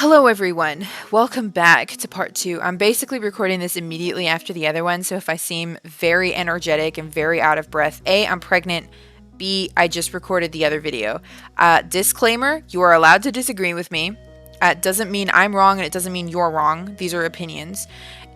Hello everyone, welcome back to part 2. I'm basically recording this immediately after the other one, so if I seem very energetic and very out of breath, A, I'm pregnant, B, I just recorded the other video. Disclaimer, you are allowed to disagree with me. It doesn't mean I'm wrong and it doesn't mean you're wrong. These are opinions.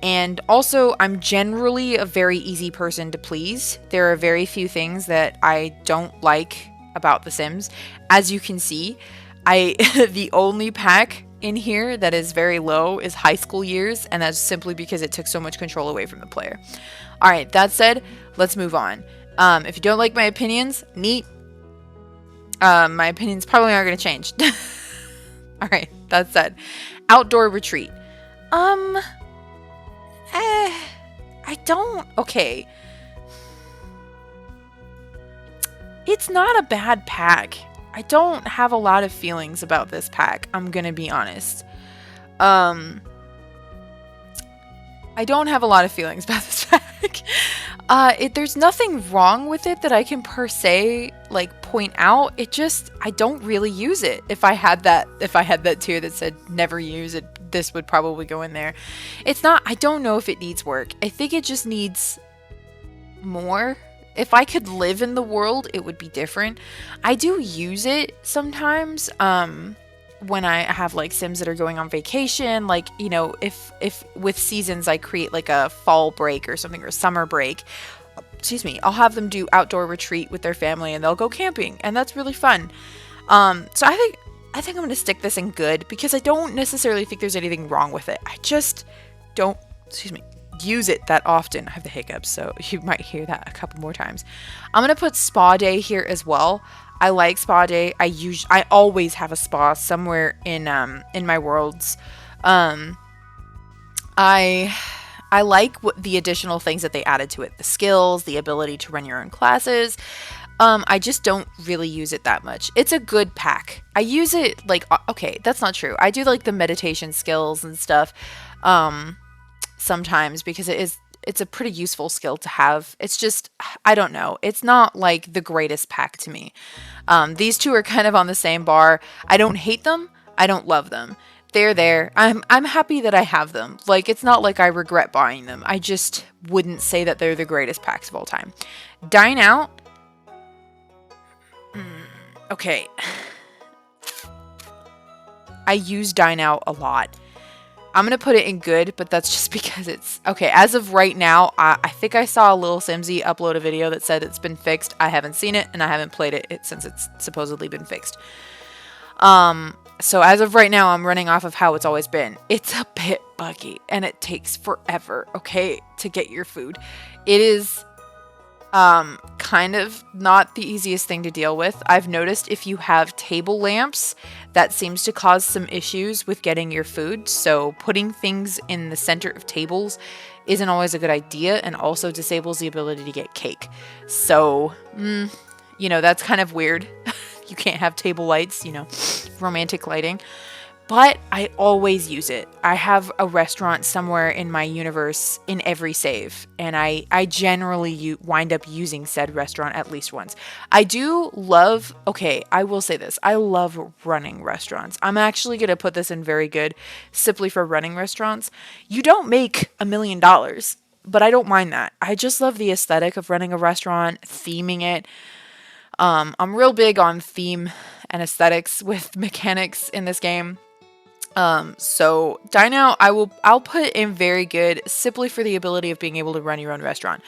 And also, I'm generally a very easy person to please. There are very few things that I don't like about The Sims. As you can see, the only pack in here that is very low is high school years, and that's simply because it took so much control away from the player. Alright, that said, let's move on. If you don't like my opinions, neat. My opinions probably aren't going to change. Alright, that said. Outdoor retreat. Okay. It's not a bad pack. I don't have a lot of feelings about this pack, I'm gonna be honest. I don't have a lot of feelings about this pack. There's nothing wrong with it that I can per se, like, point out. I don't really use it. If I had that tier that said never use it, this would probably go in there. I don't know if it needs work. I think it just needs more. If I could live in the world, it would be different. I do use it sometimes when I have like Sims that are going on vacation. Like, you know, if with seasons I create like a fall break or something, or a summer break, excuse me, I'll have them do outdoor retreat with their family and they'll go camping, and that's really fun. So I think I'm going to stick this in good because I don't necessarily think there's anything wrong with it. I just don't, use it that often. I have the hiccups, so you might hear that a couple more times. I'm gonna put spa day here as well. I like spa day. I always have a spa somewhere in my worlds. I like the additional things that they added to it, the skills, the ability to run your own classes. I just don't really use it that much. It's a good pack. I use it like, okay, that's not true. I do like the meditation skills and stuff. Sometimes, because it's a pretty useful skill to have. It's just, I don't know, it's not like the greatest pack to me. These two are kind of on the same bar. I don't hate them, I don't love them. They're there. I'm happy that I have them. Like, it's not like I regret buying them. I just wouldn't say that they're the greatest packs of all time. Dine Out. Okay. I use Dine Out a lot. I'm going to put it in good, but that's just because it's... Okay, as of right now, I think I saw a little Simsy upload a video that said it's been fixed. I haven't seen it, and I haven't played it since it's supposedly been fixed. So as of right now, I'm running off of how it's always been. It's a bit buggy, and it takes forever, okay, to get your food. It is... kind of not the easiest thing to deal with. I've noticed if you have table lamps, that seems to cause some issues with getting your food. So putting things in the center of tables isn't always a good idea, and also disables the ability to get cake. So, you know, that's kind of weird. You can't have table lights, you know, romantic lighting. But I always use it. I have a restaurant somewhere in my universe in every save, and I generally wind up using said restaurant at least once. I do love, okay, I will say this, I love running restaurants. I'm actually going to put this in very good simply for running restaurants. You don't make $1 million, but I don't mind that. I just love the aesthetic of running a restaurant, theming it. I'm real big on theme and aesthetics with mechanics in this game. So Dine Out, I'll put in very good simply for the ability of being able to run your own restaurant.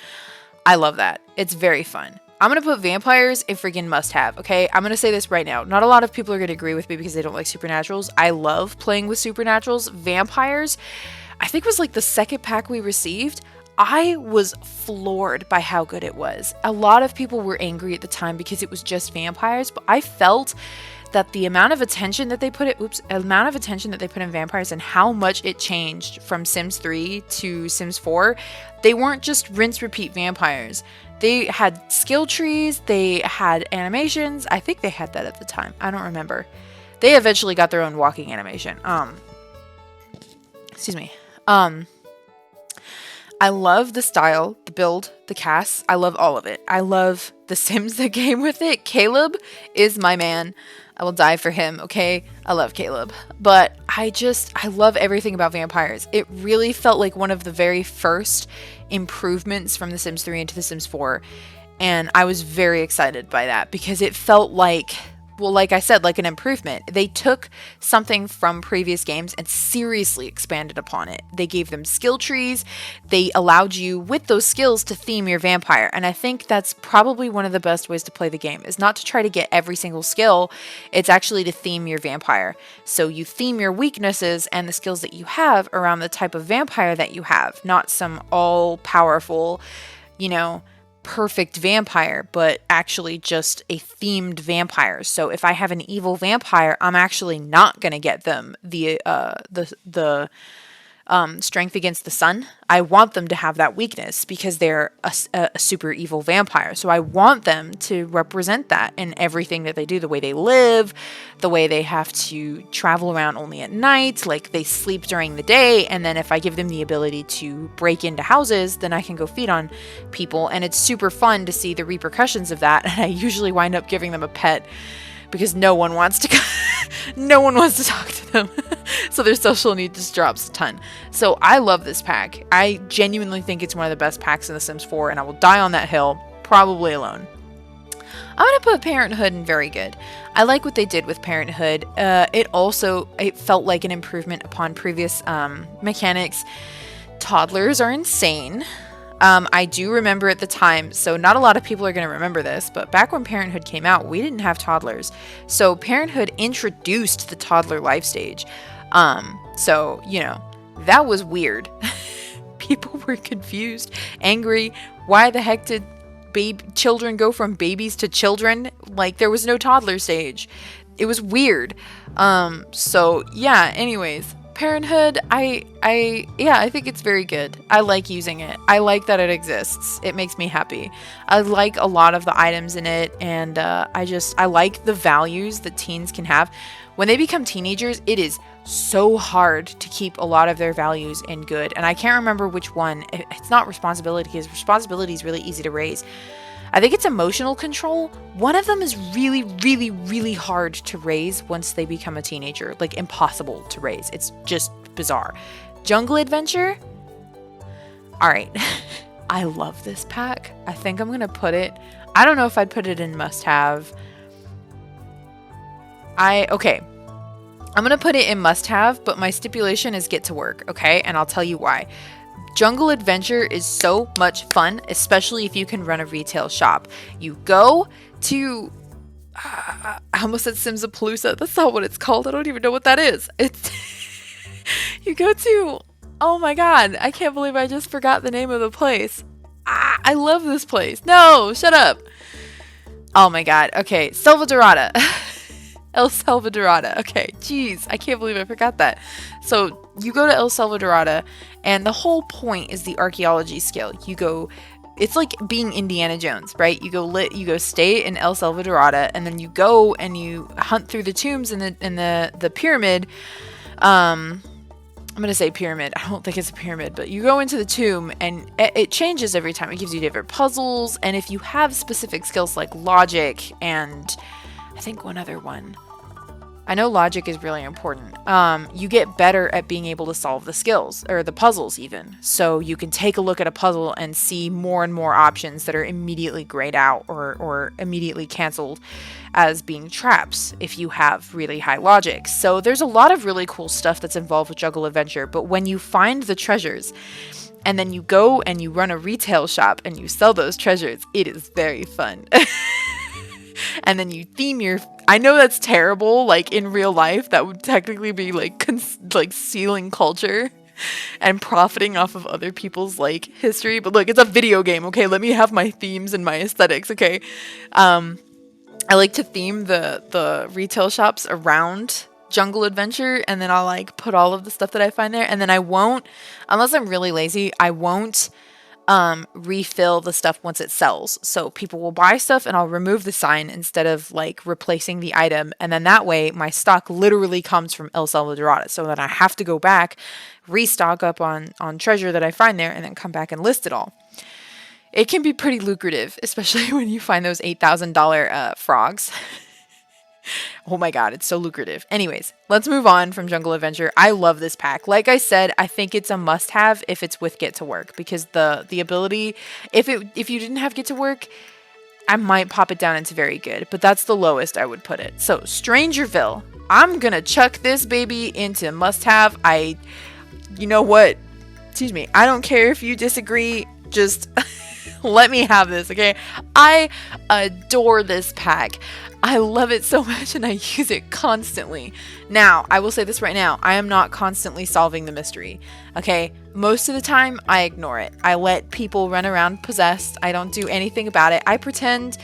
I love that. It's very fun. I'm going to put vampires in freaking must have. Okay. I'm going to say this right now. Not a lot of people are going to agree with me because they don't like supernaturals. I love playing with supernaturals. Vampires, I think was like the second pack we received. I was floored by how good it was. A lot of people were angry at the time because it was just vampires, but I felt that the amount of attention that they put in vampires and how much it changed from Sims 3 to Sims 4, they weren't just rinse repeat vampires. They had skill trees, they had animations. I think they had that at the time. I don't remember. They eventually got their own walking animation. Excuse me. I love the style, the build, the cast. I love all of it. I love the Sims that came with it. Caleb is my man. I will die for him, okay? I love Caleb. But I love everything about vampires. It really felt like one of the very first improvements from The Sims 3 into The Sims 4. And I was very excited by that because it felt like, well, like I said, like an improvement. They took something from previous games and seriously expanded upon it. They gave them skill trees. They allowed you, with those skills, to theme your vampire. And I think that's probably one of the best ways to play the game, is not to try to get every single skill. It's actually to theme your vampire. So you theme your weaknesses and the skills that you have around the type of vampire that you have, not some all-powerful, perfect vampire, but actually just a themed vampire. So if I have an evil vampire, I'm actually not going to get them the strength against the sun. I want them to have that weakness because they're a super evil vampire. So I want them to represent that in everything that they do, the way they live, the way they have to travel around only at night, like they sleep during the day. And then if I give them the ability to break into houses, then I can go feed on people. And it's super fun to see the repercussions of that. And I usually wind up giving them a pet because no one wants to talk to them. So their social need just drops a ton. So I love this pack. I genuinely think it's one of the best packs in The Sims 4, and I will die on that hill, probably alone. I'm going to put Parenthood in very good. I like what they did with Parenthood. It felt like an improvement upon previous mechanics. Toddlers are insane. I do remember at the time, so not a lot of people are going to remember this, but back when Parenthood came out, we didn't have toddlers. So Parenthood introduced the toddler life stage. That was weird. People were confused, angry. Why the heck did children go from babies to children? Like, there was no toddler stage. It was weird. Anyways. Parenthood, I think it's very good. I like using it. I like that it exists. It makes me happy. I like a lot of the items in it, and I like the values that teens can have. When they become teenagers, it is so hard to keep a lot of their values in good, and I can't remember which one. It's not responsibility, because responsibility is really easy to raise. I think it's emotional control. One of them is really, really, really hard to raise once they become a teenager. Like, impossible to raise. It's just bizarre. Jungle Adventure? Alright. I love this pack. I think I'm going to put it... I don't know if I'd put it in must-have. Okay. I'm going to put it in must-have, but my stipulation is get to work, okay? And I'll tell you why. Jungle Adventure is so much fun, especially if you can run a retail shop. You go to... I almost said Simsapalooza. That's not what it's called. I don't even know what that is. It's... You go to... Oh my god. I can't believe I just forgot the name of the place. I love this place. No, shut up. Oh my god. Okay, Salvadorada. El Salvadorada. Okay, jeez. I can't believe I forgot that. So, you go to El Salvadorada, and the whole point is the archaeology skill. You go... It's like being Indiana Jones, right? You go stay in El Salvadorada, and then you go and you hunt through the tombs in the pyramid. I'm gonna say pyramid. I don't think it's a pyramid, but you go into the tomb, and it changes every time. It gives you different puzzles, and if you have specific skills like logic and I think one other one. I know logic is really important. You get better at being able to solve the skills, or the puzzles even. So you can take a look at a puzzle and see more and more options that are immediately grayed out or immediately canceled as being traps if you have really high logic. So there's a lot of really cool stuff that's involved with Jungle Adventure, but when you find the treasures, and then you go and you run a retail shop and you sell those treasures, it is very fun. And then you theme your... I know that's terrible, like, in real life. That would technically be, like, stealing culture and profiting off of other people's, like, history. But look, it's a video game, okay? Let me have my themes and my aesthetics, okay? I like to theme the retail shops around Jungle Adventure, and then I'll, like, put all of the stuff that I find there. And then I won't... Unless I'm really lazy, I won't... refill the stuff once it sells. So people will buy stuff and I'll remove the sign instead of like replacing the item. And then that way my stock literally comes from El Salvadorada. So then I have to go back, restock up on treasure that I find there, and then come back and list it all. It can be pretty lucrative, especially when you find those $8,000 frogs. Oh my god, it's so lucrative. Anyways, let's move on from Jungle Adventure. I love this pack. Like I said, I think it's a must-have if it's with Get to Work, because the ability, if you didn't have Get to Work, I might pop it down into very good, but that's the lowest I would put it. So, Strangerville. I'm gonna chuck this baby into must-have. You know what? Excuse me. I don't care if you disagree. Just let me have this, okay? I adore this pack. I love it so much and I use it constantly. Now, I will say this right now. I am not constantly solving the mystery, okay? Most of the time, I ignore it. I let people run around possessed. I don't do anything about it. I pretend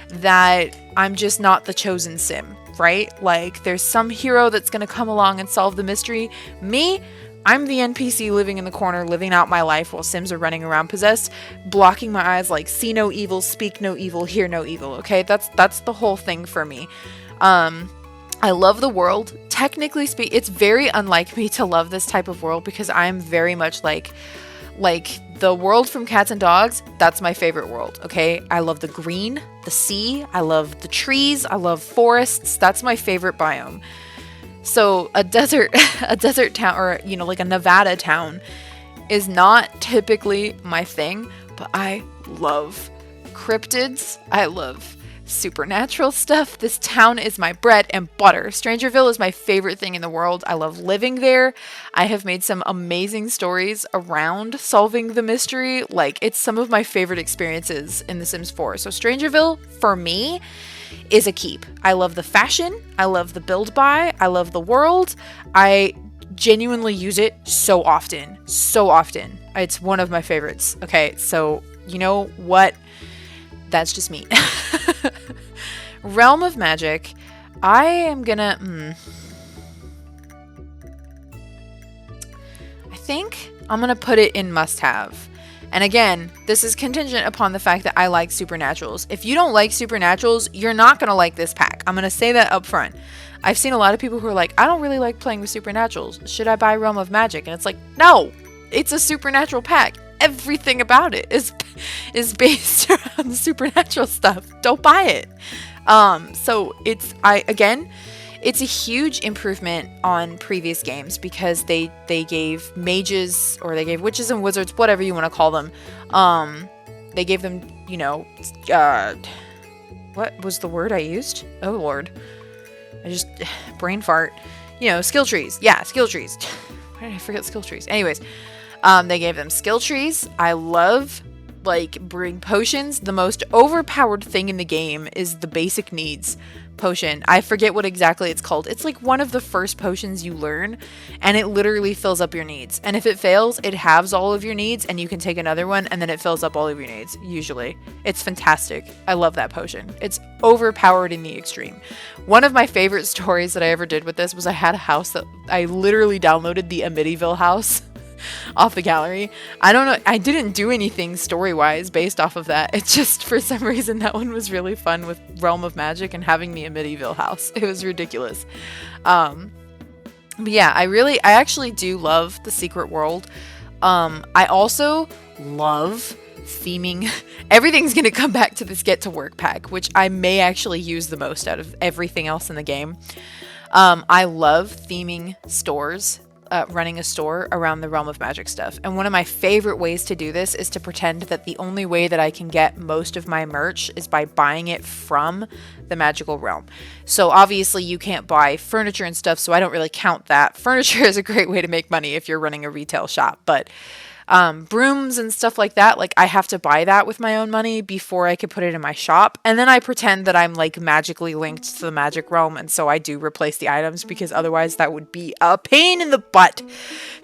that I'm just not the chosen sim, right? Like, there's some hero that's gonna come along and solve the mystery. Me, I'm the NPC living in the corner, living out my life while Sims are running around possessed, blocking my eyes like see no evil, speak no evil, hear no evil, okay? That's the whole thing for me. I love the world. Technically speaking, it's very unlike me to love this type of world because I'm very much like the world from Cats and Dogs. That's my favorite world, okay? I love the green, the sea, I love the trees, I love forests. That's my favorite biome. So a desert town, or, you know, like a Nevada town is not typically my thing, but I love cryptids. I love supernatural stuff. This town is my bread and butter. Strangerville is my favorite thing in the world. I love living there. I have made some amazing stories around solving the mystery. Like, it's some of my favorite experiences in The Sims 4. So Strangerville, for me, is a keep. I love the fashion. I love the build buy. I love the world. I genuinely use it so often. So often. It's one of my favorites. Okay, so you know what? That's just me. Realm of Magic. I am gonna... I think I'm gonna put it in must-have. And again, this is contingent upon the fact that I like supernaturals. If you don't like supernaturals, you're not going to like this pack. I'm going to say that up front. I've seen a lot of people who are like, I don't really like playing with supernaturals. Should I buy Realm of Magic? And it's like, no, it's a supernatural pack. Everything about it is based around the supernatural stuff. Don't buy it. So it's a huge improvement on previous games because they gave mages, or they gave witches and wizards, whatever you want to call them. They gave them, you know, what was the word I used? Oh Lord, I just brain fart. You know, skill trees. Yeah, skill trees. Why did I forget skill trees? Anyways, they gave them skill trees. I love brewing potions. The most overpowered thing in the game is the basic needs potion. I forget what exactly it's called. It's like one of the first potions you learn, and it literally fills up your needs. And if it fails, it halves all of your needs, and you can take another one, and then it fills up all of your needs, usually. It's fantastic. I love that potion. It's overpowered in the extreme. One of my favorite stories that I ever did with this was I had a house that I literally downloaded the Amityville house off the gallery. I don't know, I didn't do anything story-wise based off of that. It's just, for some reason, that one was really fun with Realm of Magic and having the Amityville house. It was ridiculous. But yeah, I actually do love the secret world. I also love theming. Everything's gonna come back to this Get to Work pack, which I may actually use the most out of everything else in the game. I love theming stores. Running a store around the Realm of Magic stuff. And one of my favorite ways to do this is to pretend that the only way that I can get most of my merch is by buying it from the magical realm. So obviously you can't buy furniture and stuff, so I don't really count that. Furniture is a great way to make money if you're running a retail shop, but brooms and stuff like that, like I have to buy that with my own money before I can put it in my shop. And then I pretend that I'm like magically linked to the magic realm, and so I do replace the items, because otherwise that would be a pain in the butt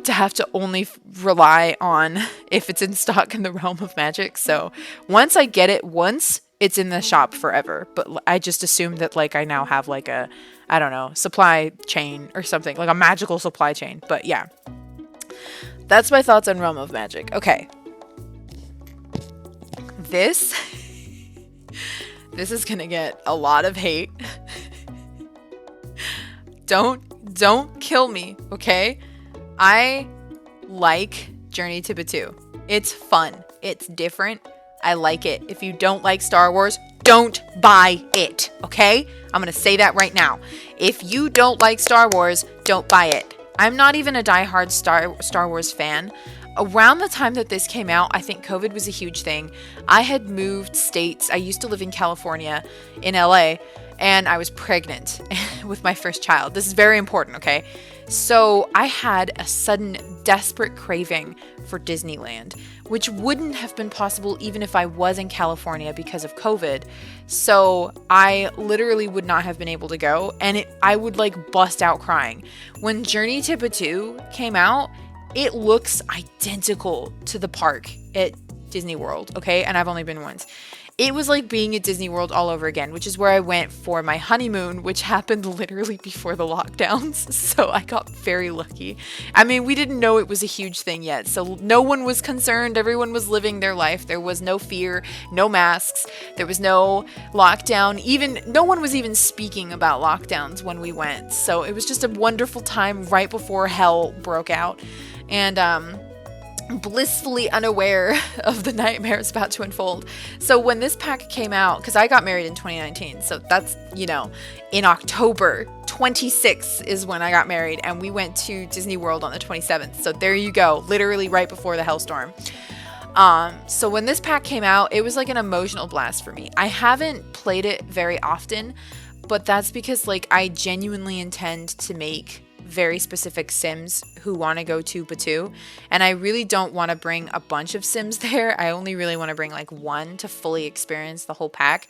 to have to only rely on if it's in stock in the Realm of Magic. So once I get it once, it's in the shop forever. But I just assume that like I now have like a, I don't know, supply chain or something, like a magical supply chain. But yeah. That's my thoughts on Realm of Magic. Okay. this is gonna get a lot of hate. Don't kill me, okay? I like Journey to Batuu. It's fun. It's different. I like it. If you don't like Star Wars, don't buy it, okay? I'm gonna say that right now. If you don't like Star Wars, don't buy it. I'm not even a diehard Star Wars fan. Around the time that this came out, I think COVID was a huge thing. I had moved states. I used to live in California, in LA, and I was pregnant with my first child. This is very important, okay? So I had a sudden, desperate craving for Disneyland, which wouldn't have been possible even if I was in California because of COVID. So I literally would not have been able to go, and I would like bust out crying. When Journey to Batuu came out, it looks identical to the park at Disney World, okay? And I've only been once. It was like being at Disney World all over again, which is where I went for my honeymoon, which happened literally before the lockdowns. So I got very lucky. I mean, we didn't know it was a huge thing yet, so no one was concerned. Everyone was living their life. There was no fear, no masks. There was no lockdown. No one was even speaking about lockdowns when we went. So it was just a wonderful time right before hell broke out. And blissfully unaware of the nightmares about to unfold. So when this pack came out, because I got married in 2019, so that's, in October 26th is when I got married, and we went to Disney World on the 27th. So there you go, literally right before the hellstorm. So when this pack came out, it was like an emotional blast for me. I haven't played it very often, but that's because I genuinely intend to make very specific Sims who want to go to Batuu, and I really don't want to bring a bunch of Sims there. I only really want to bring one to fully experience the whole pack.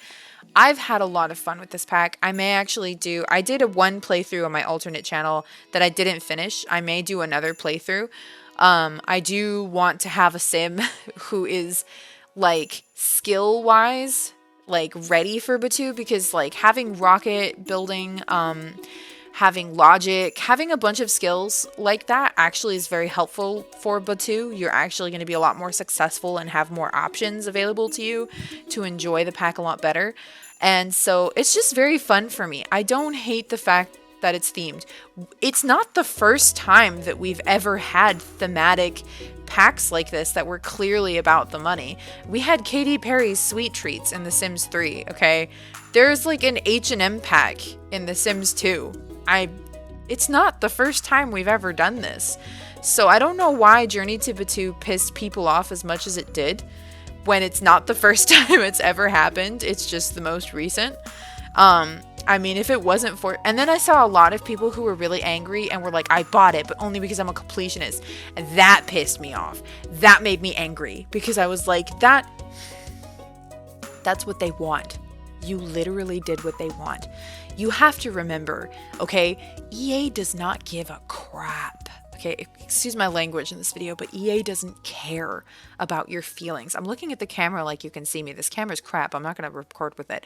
I've had a lot of fun with this pack. I did a one playthrough on my alternate channel that I didn't finish. I may do another playthrough. I do want to have a Sim who is skill wise ready for Batuu, because having rocket building, having logic, having a bunch of skills like that actually is very helpful for Batuu. You're actually going to be a lot more successful and have more options available to you to enjoy the pack a lot better. And so it's just very fun for me. I don't hate the fact that it's themed. It's not the first time that we've ever had thematic packs like this that were clearly about the money. We had Katy Perry's Sweet Treats in The Sims 3, okay? There's an H&M pack in The Sims 2. It's not the first time we've ever done this. So I don't know why Journey to Batuu pissed people off as much as it did when it's not the first time it's ever happened. It's just the most recent. If it wasn't for... And then I saw a lot of people who were really angry and were like, I bought it, but only because I'm a completionist. And that pissed me off. That made me angry because I was like, that's what they want. You literally did what they want. You have to remember, okay, EA does not give a crap. Okay, excuse my language in this video, but EA doesn't care about your feelings. I'm looking at the camera like you can see me. This camera's crap. I'm not going to record with it.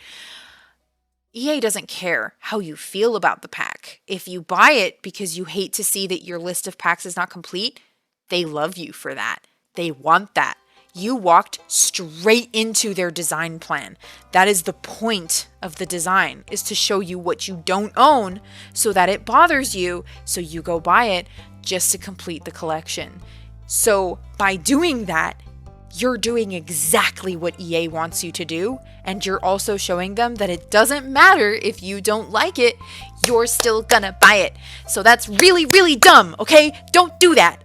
EA doesn't care how you feel about the pack. If you buy it because you hate to see that your list of packs is not complete, they love you for that. They want that. You walked straight into their design plan. That is the point of the design, is to show you what you don't own so that it bothers you, so you go buy it just to complete the collection. So by doing that, you're doing exactly what EA wants you to do, and you're also showing them that it doesn't matter if you don't like it, you're still gonna buy it. So that's really, really dumb, okay? Don't do that.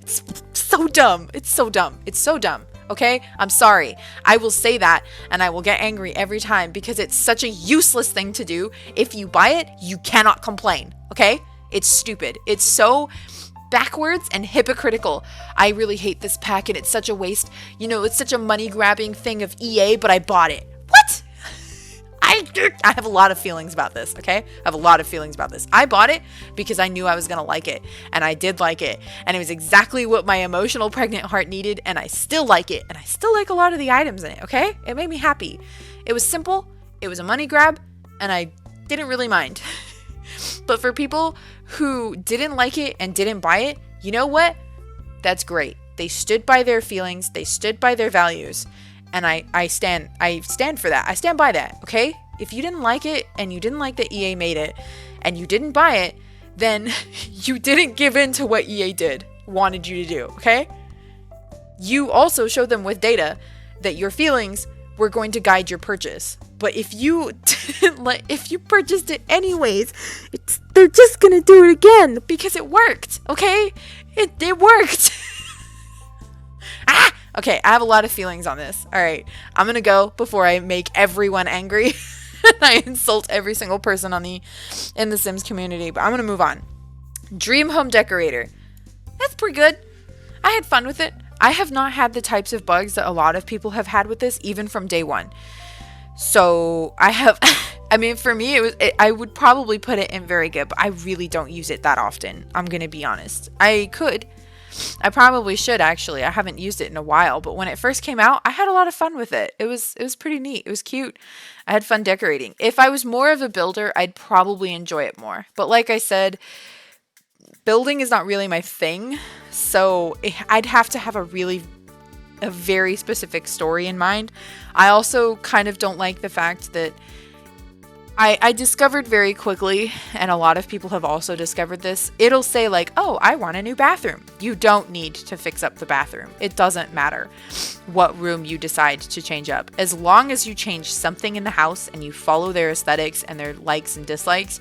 It's so dumb. It's so dumb. It's so dumb. Okay? I'm sorry. I will say that, and I will get angry every time because it's such a useless thing to do. If you buy it, you cannot complain. Okay? It's stupid. It's so backwards and hypocritical. I really hate this pack, and it's such a waste. It's such a money-grabbing thing of EA, but I bought it. What? I have a lot of feelings about this, okay? I have a lot of feelings about this. I bought it because I knew I was going to like it, and I did like it, and it was exactly what my emotional pregnant heart needed, and I still like it, and I still like a lot of the items in it, okay? It made me happy. It was simple, it was a money grab, and I didn't really mind. But for people who didn't like it and didn't buy it, you know what? That's great. They stood by their feelings, they stood by their values, And I stand for that. I stand by that, okay? If you didn't like it and you didn't like that EA made it and you didn't buy it, then you didn't give in to what EA wanted you to do, okay? You also showed them with data that your feelings were going to guide your purchase. But if you if you purchased it anyways, they're just gonna do it again because it worked, okay? It worked. Okay, I have a lot of feelings on this. All right, I'm gonna go before I make everyone angry. I insult every single person in the Sims community, but I'm gonna move on. Dream home decorator. That's pretty good. I had fun with it. I have not had the types of bugs that a lot of people have had with this, even from day one. So I have, I mean, for me, I would probably put it in very good, but I really don't use it that often. I'm going to be honest. I probably should actually. I haven't used it in a while, but when it first came out, I had a lot of fun with it. It was pretty neat. It was cute. I had fun decorating. If I was more of a builder, I'd probably enjoy it more. But like I said, building is not really my thing. So I'd have to have a very specific story in mind. I also kind of don't like the fact that I discovered very quickly, and a lot of people have also discovered this, it'll say like, oh, I want a new bathroom. You don't need to fix up the bathroom. It doesn't matter what room you decide to change up. As long as you change something in the house and you follow their aesthetics and their likes and dislikes,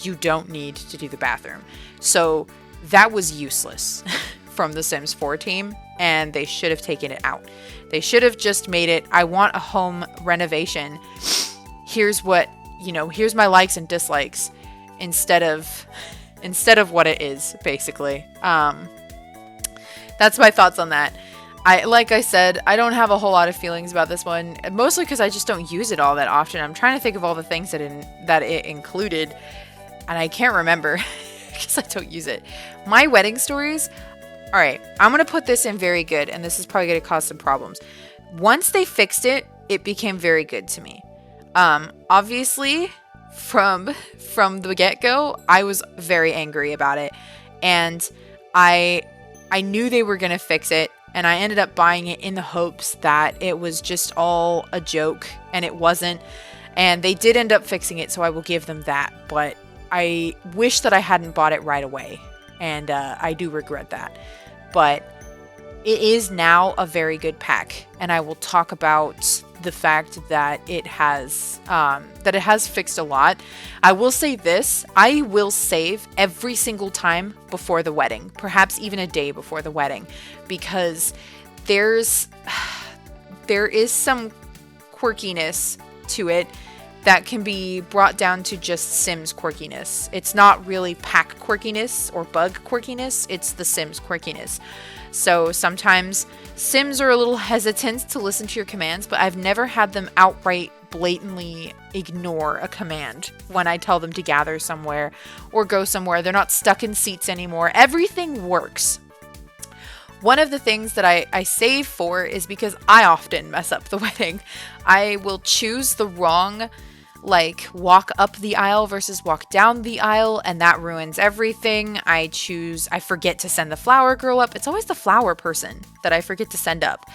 you don't need to do the bathroom. So that was useless from the Sims 4 team, and they should have taken it out. They should have just made it, I want a home renovation. Here's my likes and dislikes instead of what it is, basically. That's my thoughts on that. Like I said, I don't have a whole lot of feelings about this one, mostly because I just don't use it all that often. I'm trying to think of all the things that it included, and I can't remember because I don't use it. My wedding stories. All right, I'm going to put this in very good, and this is probably going to cause some problems. Once they fixed it, it became very good to me. Obviously, from the get-go, I was very angry about it, and I knew they were going to fix it, and I ended up buying it in the hopes that it was just all a joke, and it wasn't, and they did end up fixing it, so I will give them that, but I wish that I hadn't bought it right away, and I do regret that. But it is now a very good pack, and I will talk about the fact that it has fixed a lot. I will say this, I will save every single time before the wedding, perhaps even a day before the wedding, because there is some quirkiness to it that can be brought down to just Sims quirkiness. It's not really pack quirkiness or bug quirkiness, it's the Sims quirkiness. So sometimes Sims are a little hesitant to listen to your commands, but I've never had them outright blatantly ignore a command when I tell them to gather somewhere or go somewhere. They're not stuck in seats anymore. Everything works. One of the things that I save for is because I often mess up the wedding. I will choose the wrong, like, walk up the aisle versus walk down the aisle, and that ruins everything. I forget to send the flower girl up. It's always the flower person that I forget to send up.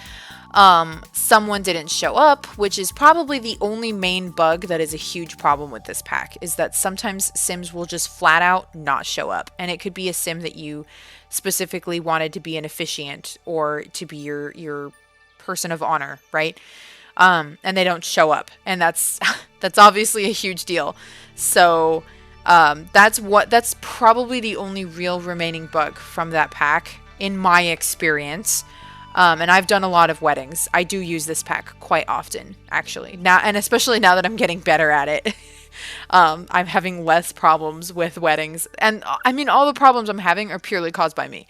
Someone didn't show up, which is probably the only main bug that is a huge problem with this pack, is that sometimes Sims will just flat out not show up. And it could be a Sim that you specifically wanted to be an officiant or to be your person of honor, right? And they don't show up, and that's obviously a huge deal. So that's probably the only real remaining bug from that pack in my experience. And I've done a lot of weddings. I do use this pack quite often, actually. Now, and especially now that I'm getting better at it. I'm having less problems with weddings. And I mean, all the problems I'm having are purely caused by me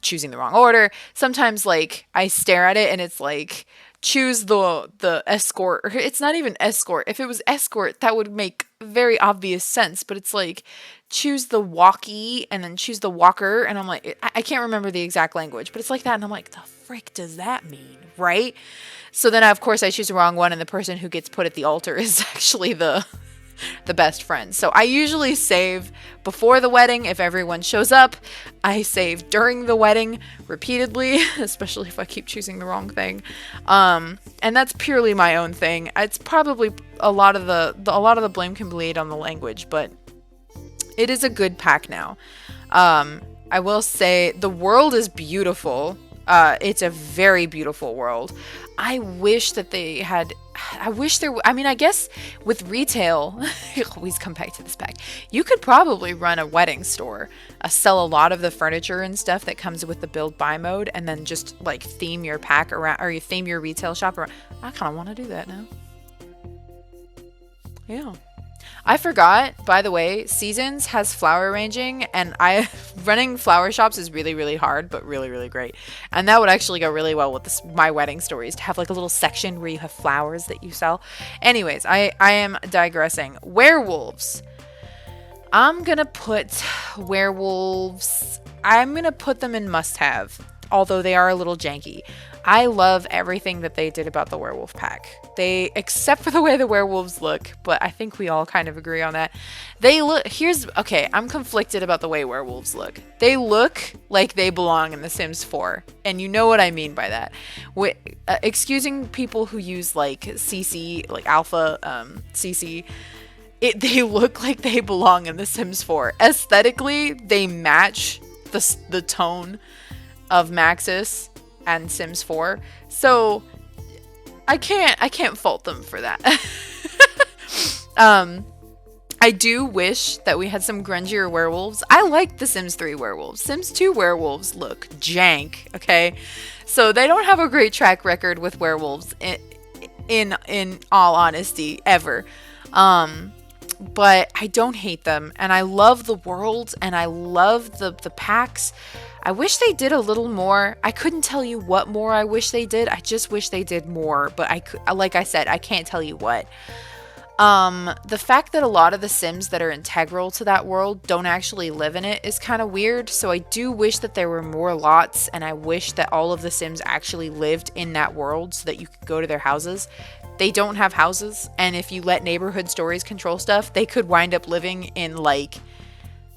choosing the wrong order. Sometimes, like, I stare at it and it's like, choose the escort. Or it's not even escort. If it was escort, that would make very obvious sense. But it's like, choose the walkie and then choose the walker. And I'm like, I can't remember the exact language, but it's like that. And I'm like, the frick does that mean, right? So then, of course, I choose the wrong one, and the person who gets put at the altar is actually the the best friends. So I usually save before the wedding if everyone shows up. I save during the wedding repeatedly, especially if I keep choosing the wrong thing. And that's purely my own thing. It's probably a lot of the blame can be laid on the language, but it is a good pack now. I will say the world is beautiful. It's a very beautiful world. I wish that they had, I mean, I guess with retail, I always come back to this pack. You could probably run a wedding store, sell a lot of the furniture and stuff that comes with the build buy mode, and then just like theme your pack around, or you theme your retail shop around. I kind of want to do that now. Yeah. I forgot, by the way, Seasons has flower arranging, and running flower shops is really, really hard, but really, really great. And that would actually go really well with my wedding stories, to have like a little section where you have flowers that you sell. Anyways, I am digressing. Werewolves. I'm gonna put werewolves, I'm gonna put them in must-have, although they are a little janky. I love everything that they did about the werewolf pack. Except for the way the werewolves look, but I think we all kind of agree on that. Okay, I'm conflicted about the way werewolves look. They look like they belong in The Sims 4, and you know what I mean by that. Excusing people who use like CC, like alpha CC, they look like they belong in The Sims 4. Aesthetically, they match the tone of Maxis and Sims 4. So I can't fault them for that. I do wish that we had some grungier werewolves. I like the Sims 3 werewolves. Sims 2 werewolves look jank, okay? So they don't have a great track record with werewolves in all honesty, ever. But I don't hate them, and I love the world, and I love the packs. I wish they did a little more. I couldn't tell you what more I wish they did. I just wish they did more, but like I said, I can't tell you what. The fact that a lot of the Sims that are integral to that world don't actually live in it is kind of weird, so I do wish that there were more lots, and I wish that all of the Sims actually lived in that world so that you could go to their houses. They don't have houses, and if you let neighborhood stories control stuff, they could wind up living in, like,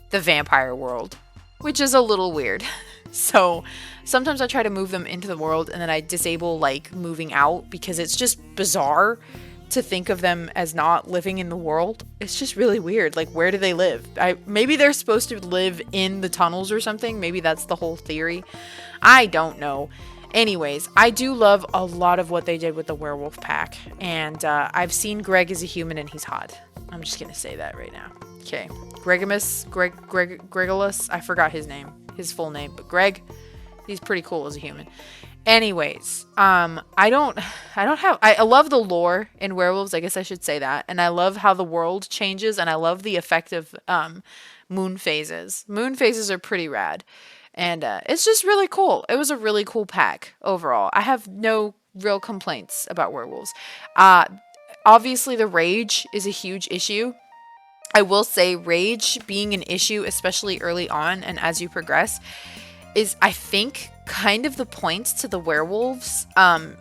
the vampire world, which is a little weird. So sometimes I try to move them into the world, and then I disable, like, moving out, because it's just bizarre to think of them as not living in the world. It's just really weird. Like, where do they live? Maybe they're supposed to live in the tunnels or something. Maybe that's the whole theory. I don't know. Anyways, I do love a lot of what they did with the werewolf pack, and I've seen Greg as a human, and he's hot. I'm just gonna say that right now. Okay, Gregulus, I forgot his full name, but Greg, he's pretty cool as a human. Anyways, I love the lore in werewolves, I guess I should say that, and I love how the world changes, and I love the effect of moon phases. Moon phases are pretty rad. And it's just really cool. It was a really cool pack overall. I have no real complaints about werewolves. Obviously, the rage is a huge issue. I will say rage being an issue, especially early on and as you progress, is, I think, kind of the point to the werewolves.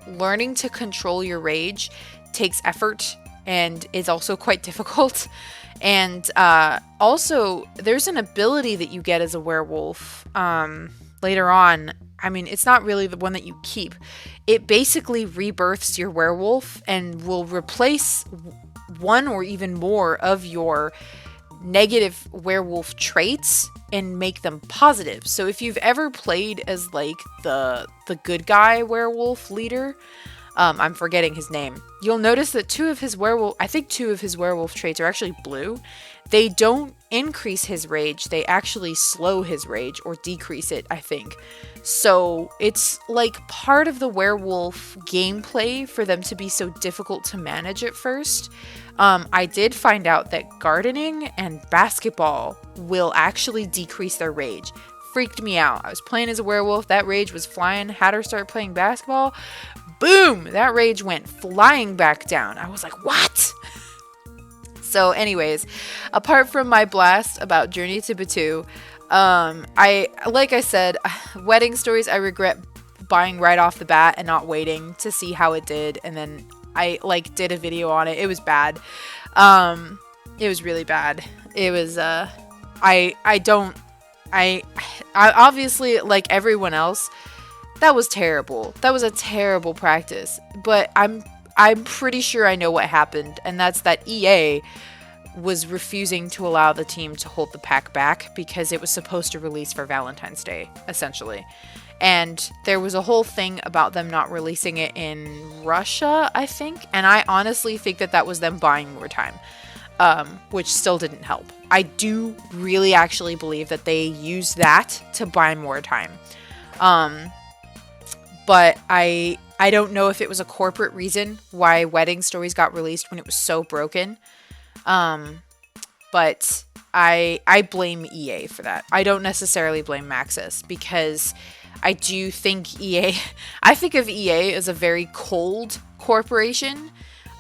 Learning to control your rage takes effort and is also quite difficult. And also, there's an ability that you get as a werewolf later on. I mean, it's not really the one that you keep. It basically rebirths your werewolf and will replace one or even more of your negative werewolf traits and make them positive. So if you've ever played as like the good guy werewolf leader, I'm forgetting his name, you'll notice that two of his werewolf traits are actually blue. They don't increase his rage, they actually slow his rage or decrease it, I think. So it's like part of the werewolf gameplay for them to be so difficult to manage at first. I did find out that gardening and basketball will actually decrease their rage. Freaked me out. I was playing as a werewolf, that rage was flying, had her start playing basketball. Boom! That rage went flying back down. I was like, what? So apart from my blast about Journey to Batu, like I said, wedding stories I regret buying right off the bat and not waiting to see how it did, and then I did a video on it. It was bad. It was really bad. It was, I don't, I obviously, like everyone else, that was terrible. That was a terrible practice. But I'm pretty sure I know what happened, and that's that EA was refusing to allow the team to hold the pack back because it was supposed to release for Valentine's Day, essentially. And there was a whole thing about them not releasing it in Russia, I think. And I honestly think that that was them buying more time, which still didn't help. I do really actually believe that they used that to buy more time. But I don't know if it was a corporate reason why Wedding Stories got released when it was so broken. But I blame EA for that. I don't necessarily blame Maxis, because I do think EA, I think of EA as a very cold corporation.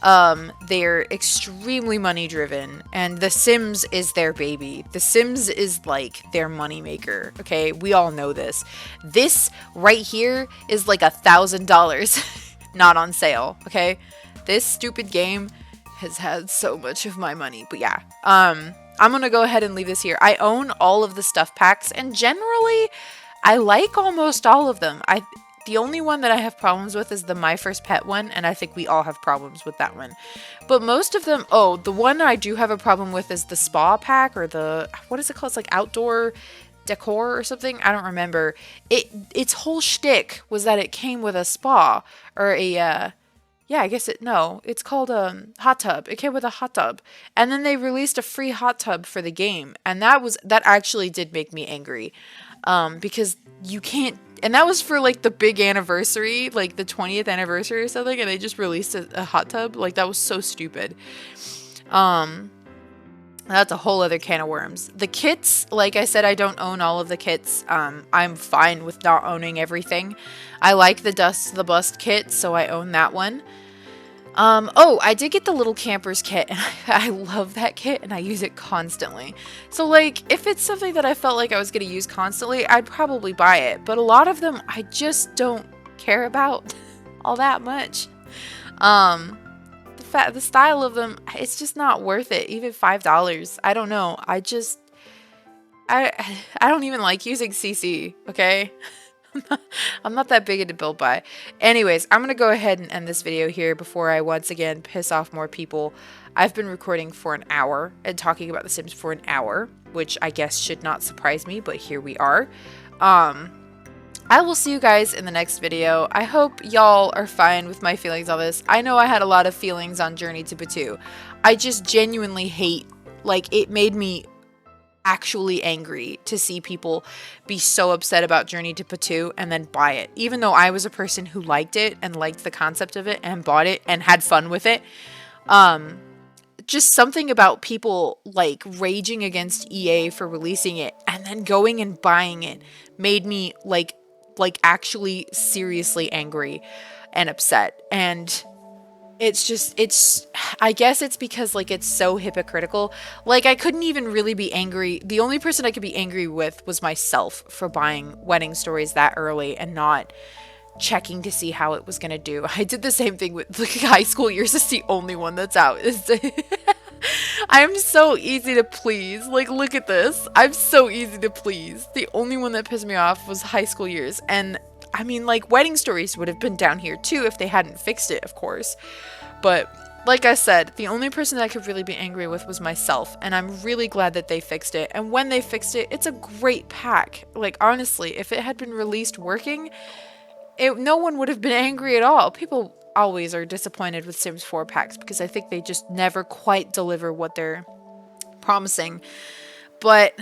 They're extremely money driven, and The Sims is their baby. The Sims is like their moneymaker. Okay, we all know this. This right here is like $1,000 not on sale. Okay, this stupid game has had so much of my money. But yeah, I'm gonna go ahead and leave this here. I own all of the stuff packs, and generally I like almost all of them. The only one that I have problems with is the My First Pet one, and I think we all have problems with that one. But most of them, oh, the one I do have a problem with is the spa pack, or the, what is it called? It's like outdoor decor or something. I don't remember. Its whole shtick was that it came with a spa, or a, yeah, I guess it's called a hot tub. It came with a hot tub. And then they released a free hot tub for the game. And that actually did make me angry. Because you can't, and that was for like the big anniversary, like the 20th anniversary or something, and they just released a hot tub. Like, that was so stupid. That's a whole other can of worms. The kits, like I said, I don't own all of the kits. I'm fine with not owning everything. I like the Dust to the Bust kit, so I own that one. Oh, I did get the Little Campers kit, and I love that kit, and I use it constantly. So, like, if it's something that I felt like I was going to use constantly, I'd probably buy it. But a lot of them, I just don't care about all that much. The style of them, it's just not worth it. Even $5. I don't know. I don't even like using CC, okay? I'm not that big into build buy. Anyways, I'm going to go ahead and end this video here before I once again piss off more people. I've been recording for an hour and talking about The Sims for an hour, which I guess should not surprise me, but here we are. I will see you guys in the next video. I hope y'all are fine with my feelings on this. I know I had a lot of feelings on Journey to Batu. I just genuinely hate, like, it made me actually angry to see people be so upset about Journey to Batu and then buy it. Even though I was a person who liked it and liked the concept of it and bought it and had fun with it. Just something about people like raging against EA for releasing it and then going and buying it made me like actually seriously angry and upset. And I guess it's because, like, it's so hypocritical. Like, I couldn't even really be angry. The only person I could be angry with was myself for buying Wedding Stories that early and not checking to see how it was going to do. I did the same thing with, like, High School Years. It's the only one that's out. I'm so easy to please. Like, look at this. I'm so easy to please. The only one that pissed me off was High School Years. And I mean, like, Wedding Stories would have been down here too if they hadn't fixed it, of course. But like I said, the only person that I could really be angry with was myself, and I'm really glad that they fixed it. And when they fixed it, it's a great pack. Like, honestly, if it had been released working, no one would have been angry at all. People always are disappointed with Sims 4 packs because I think they just never quite deliver what they're promising. But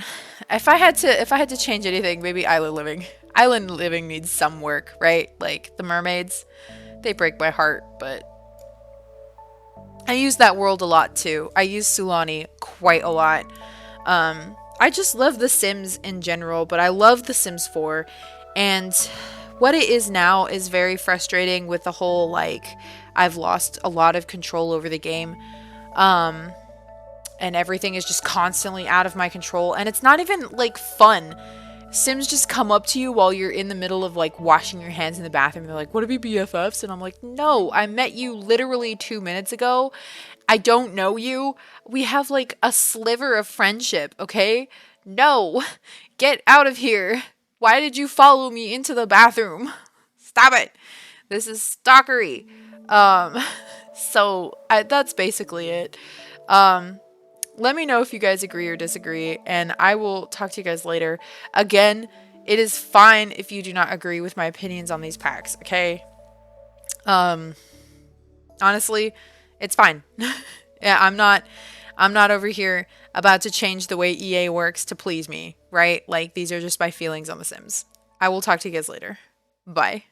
if I had to change anything, maybe Island Living. Island Living needs some work, right? Like, the mermaids, they break my heart, but I use that world a lot too. I use Sulani quite a lot. I just love The Sims in general, but I love The Sims 4. And what it is now is very frustrating with the whole, like, I've lost a lot of control over the game. And everything is just constantly out of my control. And it's not even, like, fun. Sims just come up to you while you're in the middle of like washing your hands in the bathroom. They're like, "What are we BFFs?" And I'm like, "No, I met you literally 2 minutes ago. I don't know you. We have like a sliver of friendship, okay? No, get out of here. Why did you follow me into the bathroom? Stop it. This is stalkery." Um, that's basically it. Um, Let me know if you guys agree or disagree, and I will talk to you guys later. Again, it is fine if you do not agree with my opinions on these packs, okay? Honestly, it's fine. Yeah, I'm not over here about to change the way EA works to please me, right? Like, these are just my feelings on The Sims. I will talk to you guys later. Bye.